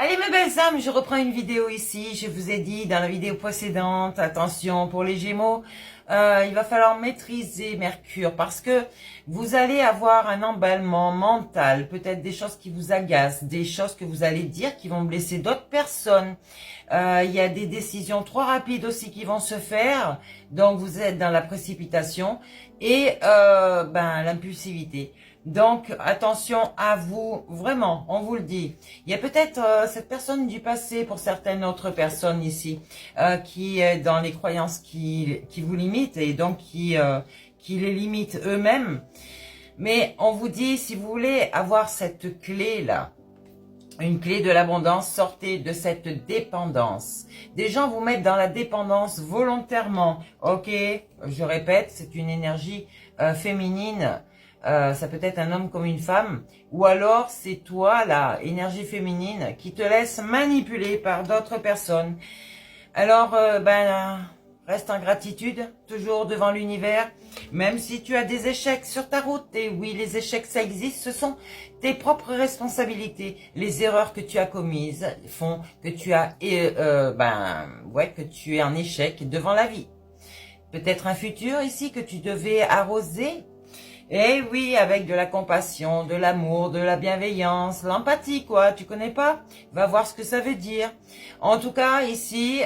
Allez mes belles âmes, je reprends une vidéo ici. Je vous ai dit dans la vidéo précédente, attention pour les Gémeaux, il va falloir maîtriser Mercure parce que vous allez avoir un emballement mental, peut-être des choses qui vous agacent, des choses que vous allez dire qui vont blesser d'autres personnes. Il y a des décisions trop rapides aussi qui vont se faire, donc vous êtes dans la précipitation et l'impulsivité. Donc, attention à vous, vraiment, on vous le dit. Il y a peut-être cette personne du passé pour certaines autres personnes ici qui est dans les croyances qui vous limitent et donc qui les limitent eux-mêmes. Mais on vous dit, si vous voulez avoir cette clé-là, une clé de l'abondance, sortez de cette dépendance. Des gens vous mettent dans la dépendance volontairement. Ok, je répète, c'est une énergie féminine. Ça peut être un homme comme une femme, ou alors c'est toi, la énergie féminine, qui te laisse manipuler par d'autres personnes. Alors, reste en gratitude, toujours devant l'univers, même si tu as des échecs sur ta route. Et oui, les échecs, ça existe, ce sont tes propres responsabilités. Les erreurs que tu as commises font que tu as, que tu es en échec devant la vie. Peut-être un futur ici que tu devais arroser. Eh oui, avec de la compassion, de l'amour, de la bienveillance, l'empathie, quoi, tu connais pas? Va voir ce que ça veut dire. En tout cas, ici,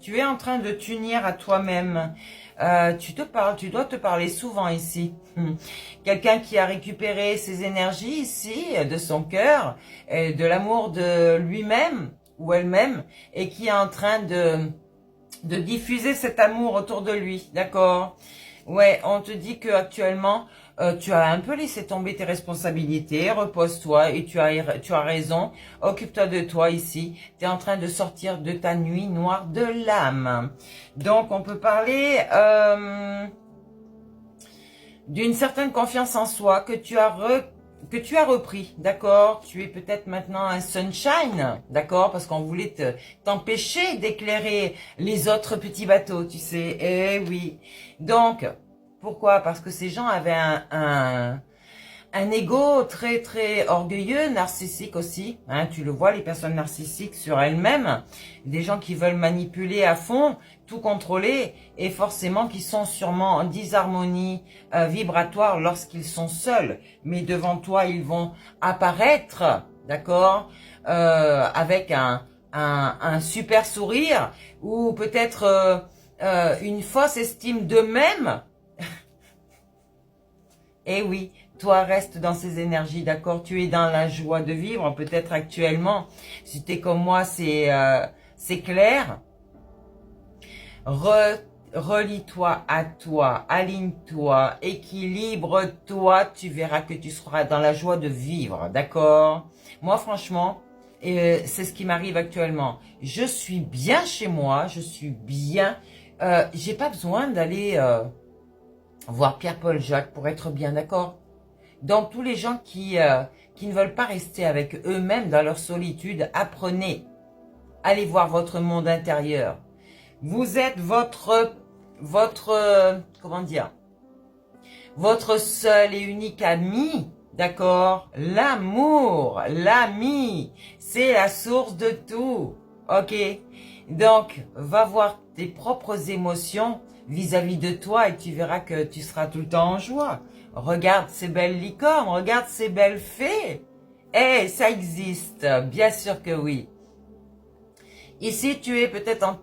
tu es en train de t'unir à toi-même. Tu dois te parler souvent ici. Quelqu'un qui a récupéré ses énergies ici, de son cœur, de l'amour de lui-même ou elle-même, et qui est en train de diffuser cet amour autour de lui, d'accord? Ouais, on te dit que actuellement tu as un peu laissé tomber tes responsabilités, repose-toi et tu as raison, occupe-toi de toi ici, tu es en train de sortir de ta nuit noire de l'âme. Donc on peut parler d'une certaine confiance en soi que tu as repris, d'accord? Tu es peut-être maintenant un sunshine, d'accord? Parce qu'on voulait t'empêcher d'éclairer les autres petits bateaux, tu sais. Eh oui. Donc, pourquoi? Parce que ces gens avaient un ego très très orgueilleux, narcissique aussi. Hein, tu le vois, les personnes narcissiques sur elles-mêmes, des gens qui veulent manipuler à fond, tout contrôler, et forcément qui sont sûrement en disharmonie vibratoire lorsqu'ils sont seuls. Mais devant toi, ils vont apparaître, d'accord, avec un super sourire, ou peut-être une fausse estime d'eux-mêmes. Eh oui, toi reste dans ces énergies, d'accord? Tu es dans la joie de vivre, peut-être actuellement. Si tu es comme moi, c'est clair. Relie-toi à toi, aligne-toi, équilibre-toi, tu verras que tu seras dans la joie de vivre, d'accord? Moi, franchement, c'est ce qui m'arrive actuellement. Je suis bien chez moi, je suis bien. J'ai pas besoin d'aller voir Pierre-Paul Jacques pour être bien, d'accord? Donc, tous les gens qui ne veulent pas rester avec eux-mêmes dans leur solitude, apprenez. Allez voir votre monde intérieur. Vous êtes votre seul et unique ami, d'accord? L'amour, l'ami, c'est la source de tout, ok? Donc, va voir tes propres émotions vis-à-vis de toi et tu verras que tu seras tout le temps en joie. Regarde ces belles licornes, regarde ces belles fées. Eh, ça existe, bien sûr que oui. Ici, tu es peut-être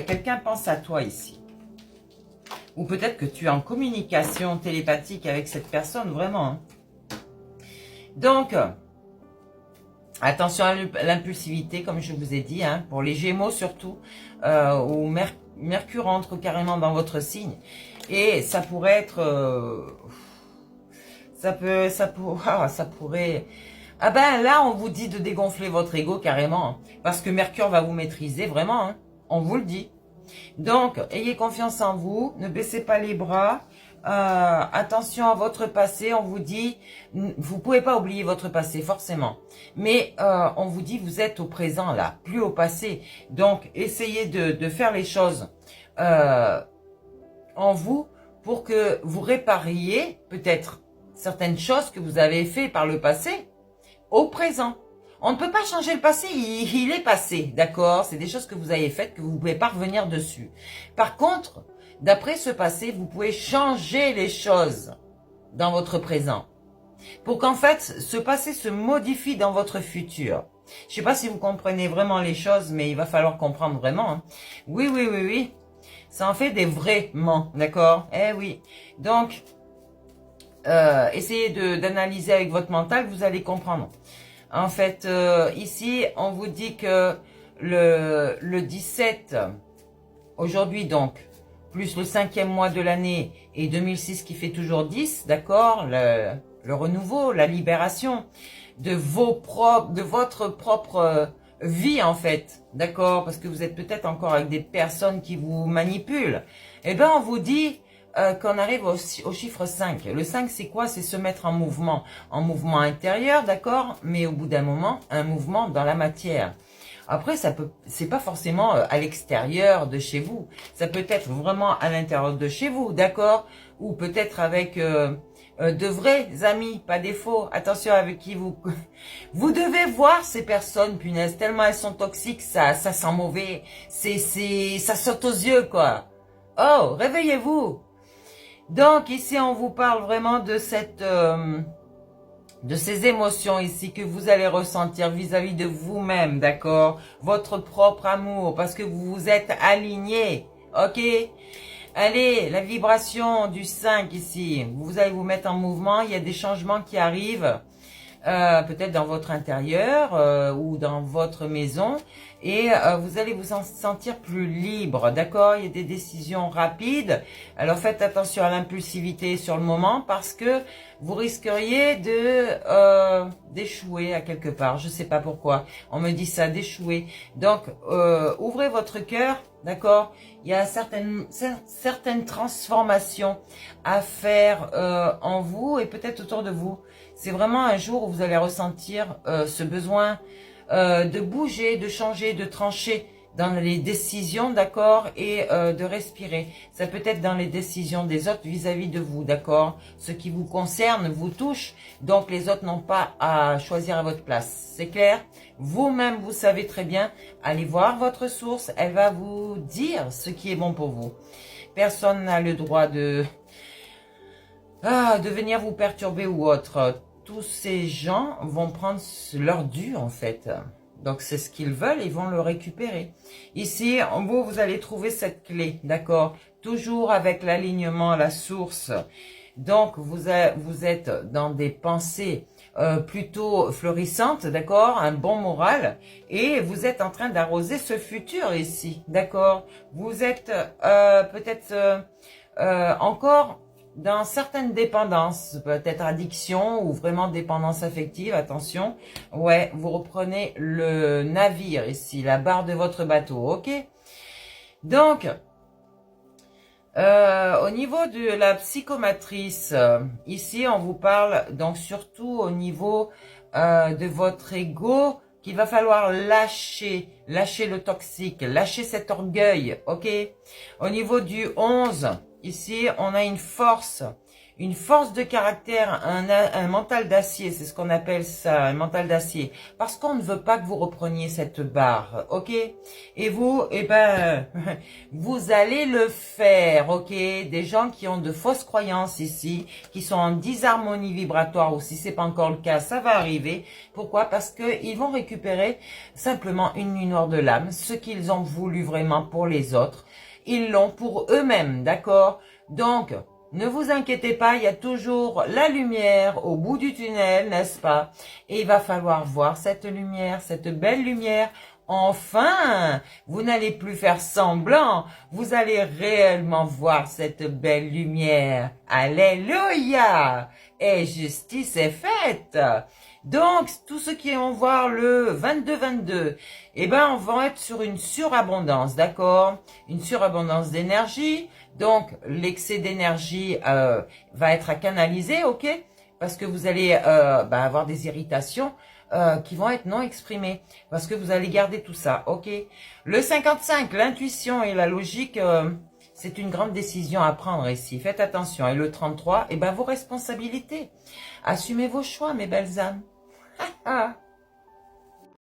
quelqu'un pense à toi ici. Ou peut-être que tu es en communication télépathique avec cette personne, vraiment. Hein. Donc, attention à l'impulsivité, comme je vous ai dit, hein, pour les Gémeaux surtout, où Mercure entre carrément dans votre signe. Et ça pourrait être... ça pourrait... Ah ben là, on vous dit de dégonfler votre ego carrément, hein, parce que Mercure va vous maîtriser vraiment, hein, on vous le dit. Donc, ayez confiance en vous, ne baissez pas les bras, attention à votre passé, on vous dit, vous pouvez pas oublier votre passé forcément, mais on vous dit vous êtes au présent là, plus au passé, donc essayez de faire les choses en vous pour que vous répariez peut-être certaines choses que vous avez fait par le passé, au présent. On ne peut pas changer le passé, il est passé, d'accord? C'est des choses que vous avez faites, que vous ne pouvez pas revenir dessus. Par contre, d'après ce passé, vous pouvez changer les choses dans votre présent. Pour qu'en fait, ce passé se modifie dans votre futur. Je ne sais pas si vous comprenez vraiment les choses, mais il va falloir comprendre vraiment. Hein. Oui, oui, oui, oui. Ça en fait des vraiment, d'accord? Eh oui. Donc, essayez d'analyser avec votre mental, vous allez comprendre. En fait, ici, on vous dit que le 17, aujourd'hui donc, plus le 5e mois de l'année et 2006 qui fait toujours 10, d'accord, le renouveau, la libération de votre propre vie en fait, d'accord, parce que vous êtes peut-être encore avec des personnes qui vous manipulent. Eh bien, on vous dit qu'on arrive au chiffre 5. Le 5, c'est quoi? C'est se mettre en mouvement intérieur, d'accord, mais au bout d'un moment, un mouvement dans la matière. Après, c'est pas forcément à l'extérieur de chez vous. Ça peut être vraiment à l'intérieur de chez vous, d'accord? Ou peut-être avec de vrais amis, pas des faux. Attention avec qui vous... Vous devez voir ces personnes, punaise, tellement elles sont toxiques, ça sent mauvais. Ça saute aux yeux, quoi. Oh, réveillez-vous. Donc, ici, on vous parle vraiment de de ces émotions ici que vous allez ressentir vis-à-vis de vous-même, d'accord? Votre propre amour, parce que vous vous êtes aligné, ok? Allez, la vibration du 5 ici, vous allez vous mettre en mouvement, il y a des changements qui arrivent, peut-être dans votre intérieur ou dans votre maison, et vous allez vous en sentir plus libre, d'accord? Il y a des décisions rapides, alors faites attention à l'impulsivité sur le moment parce que vous risqueriez d'échouer à quelque part, je sais pas pourquoi, on me dit ça, d'échouer. Donc, ouvrez votre cœur, d'accord? Il y a certaines transformations à faire en vous et peut-être autour de vous. C'est vraiment un jour où vous allez ressentir ce besoin de bouger, de changer, de trancher dans les décisions, d'accord, et de respirer. Ça peut être dans les décisions des autres vis-à-vis de vous, d'accord. Ce qui vous concerne vous touche, donc les autres n'ont pas à choisir à votre place. C'est clair? Vous-même, vous savez très bien, allez voir votre source, elle va vous dire ce qui est bon pour vous. Personne n'a le droit de venir vous perturber ou autre. Tous ces gens vont prendre leur dû en fait. Donc c'est ce qu'ils veulent, ils vont le récupérer. Ici, en haut, vous allez trouver cette clé, d'accord? Toujours avec l'alignement, la source. Donc vous êtes dans des pensées plutôt florissantes, d'accord? Un bon moral. Et vous êtes en train d'arroser ce futur ici, d'accord? Vous êtes peut-être encore dans certaines dépendances, peut-être addiction ou vraiment dépendance affective, attention. Ouais, vous reprenez le navire ici, la barre de votre bateau, ok? Donc, au niveau de la psychomatrice, ici on vous parle donc surtout au niveau de votre ego, qu'il va falloir lâcher le toxique, lâcher cet orgueil, ok? Au niveau du 11, ici, on a une force de caractère, un mental d'acier, c'est ce qu'on appelle ça, un mental d'acier. Parce qu'on ne veut pas que vous repreniez cette barre, ok? Et vous, eh ben, vous allez le faire, ok? Des gens qui ont de fausses croyances ici, qui sont en disharmonie vibratoire, ou si c'est pas encore le cas, ça va arriver. Pourquoi? Parce que ils vont récupérer simplement une nuit noire de l'âme, ce qu'ils ont voulu vraiment pour les autres. Ils l'ont pour eux-mêmes, d'accord? Donc, ne vous inquiétez pas, il y a toujours la lumière au bout du tunnel, n'est-ce pas? Et il va falloir voir cette lumière, cette belle lumière. Enfin, vous n'allez plus faire semblant, vous allez réellement voir cette belle lumière. Alléluia! Et justice est faite. Donc, tous ceux qui vont voir le 22-22, eh ben, on va être sur une surabondance, d'accord? Une surabondance d'énergie. Donc, l'excès d'énergie va être à canaliser, ok? Parce que vous allez avoir des irritations qui vont être non exprimées. Parce que vous allez garder tout ça, ok? Le 55, l'intuition et la logique, c'est une grande décision à prendre ici. Faites attention. Et le 33, eh ben, vos responsabilités. Assumez vos choix, mes belles âmes.